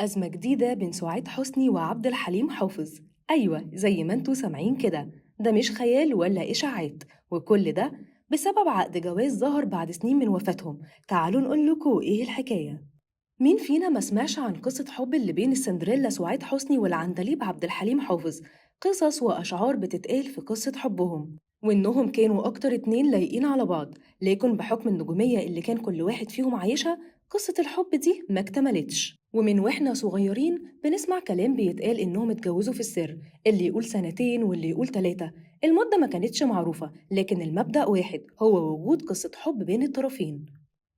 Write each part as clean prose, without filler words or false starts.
أزمة جديدة بين سعاد حسني وعبد الحليم حافظ. أيوة زي ما انتوا سامعين كده، ده مش خيال ولا إشاعات، وكل ده بسبب عقد جواز ظهر بعد سنين من وفاتهم. تعالوا نقول لكم إيه الحكاية. مين فينا ما سمعش عن قصة حب اللي بين السندريلا سعاد حسني والعندليب عبد الحليم حافظ؟ قصص وأشعار بتتقال في قصة حبهم، وإنهم كانوا أكتر اتنين لايقين على بعض، لكن بحكم النجومية اللي كان كل واحد فيهم عايشها، قصة الحب دي ما اكتملتش. ومن واحنا صغيرين بنسمع كلام بيتقال إنهم اتجوزوا في السر، اللي يقول سنتين واللي يقول تلاتة. المدة ما كانتش معروفة، لكن المبدأ واحد، هو وجود قصة حب بين الطرفين.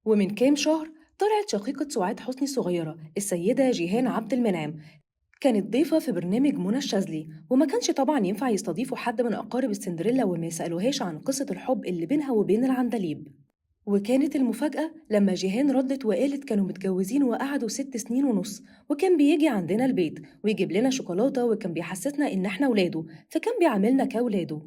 ومن كام شهر طلعت شقيقة سعاد حسني الصغيرة السيدة جيهان عبد المنعم، كانت ضيفة في برنامج منى الشاذلي، وما كانش طبعا ينفع يستضيفوا حد من أقارب السندريلا وما يسألوهاش عن قصة الحب اللي بينها وبين العندليب. وكانت المفاجأة لما جيهان ردت وقالت كانوا متجوزين وقعدوا 6 سنين ونص، وكان بيجي عندنا البيت ويجيب لنا شوكولاتة وكان بيحسسنا إن إحنا ولاده، فكان بيعاملنا كولاده.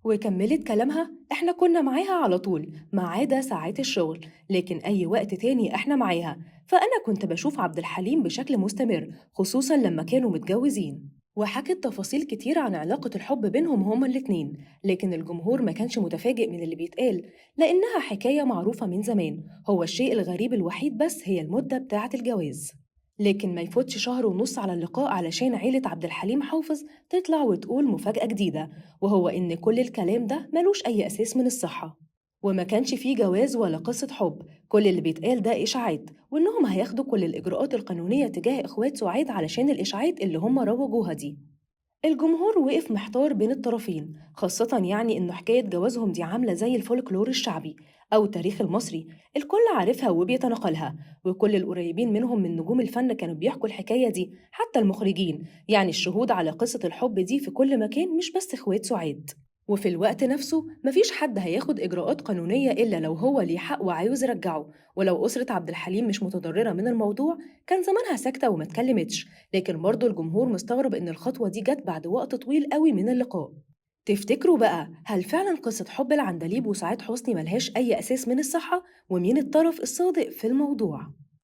وكملت كلامها إحنا كنا معاها على طول ما عدا ساعات الشغل، لكن أي وقت تاني إحنا معاها. فأنا كنت بشوف عبد الحليم بشكل مستمر، خصوصا لما كانوا متجوزين. وحكت تفاصيل كتير عن علاقة الحب بينهم هما الاتنين، لكن الجمهور ما كانش متفاجئ من اللي بيتقال، لأنها حكاية معروفة من زمان. هو الشيء الغريب الوحيد بس هي المدة بتاعة الجواز، لكن ما يفوتش شهر ونص على اللقاء علشان عيلة عبد الحليم حافظ تطلع وتقول مفاجأة جديدة، وهو إن كل الكلام ده ملوش أي أساس من الصحة، وما كانش فيه جواز ولا قصة حب. كل اللي بيتقال ده إشاعات، وإنهم هياخدوا كل الإجراءات القانونية تجاه إخوات سعاد علشان الإشاعات اللي هم روجوها دي. الجمهور وقف محتار بين الطرفين، خاصة يعني إنه حكاية جوازهم دي عاملة زي الفولكلور الشعبي أو التاريخ المصري، الكل عارفها وبيتناقلها. وكل القريبين منهم من نجوم الفن كانوا بيحكوا الحكاية دي، حتى المخرجين، يعني الشهود على قصة الحب دي في كل مكان مش بس إخوات سعاد. وفي الوقت نفسه مفيش حد هياخد إجراءات قانونية إلا لو هو ليه حق وعاوز يرجعه، ولو أسرة عبد الحليم مش متضررة من الموضوع كان زمانها ساكتة وما اتكلمتش. لكن برضه الجمهور مستغرب إن الخطوة دي جت بعد وقت طويل قوي من اللقاء. تفتكروا بقى هل فعلا قصة حب العندليب وسعاد حسني ملهاش أي أساس من الصحة؟ ومين الطرف الصادق في الموضوع؟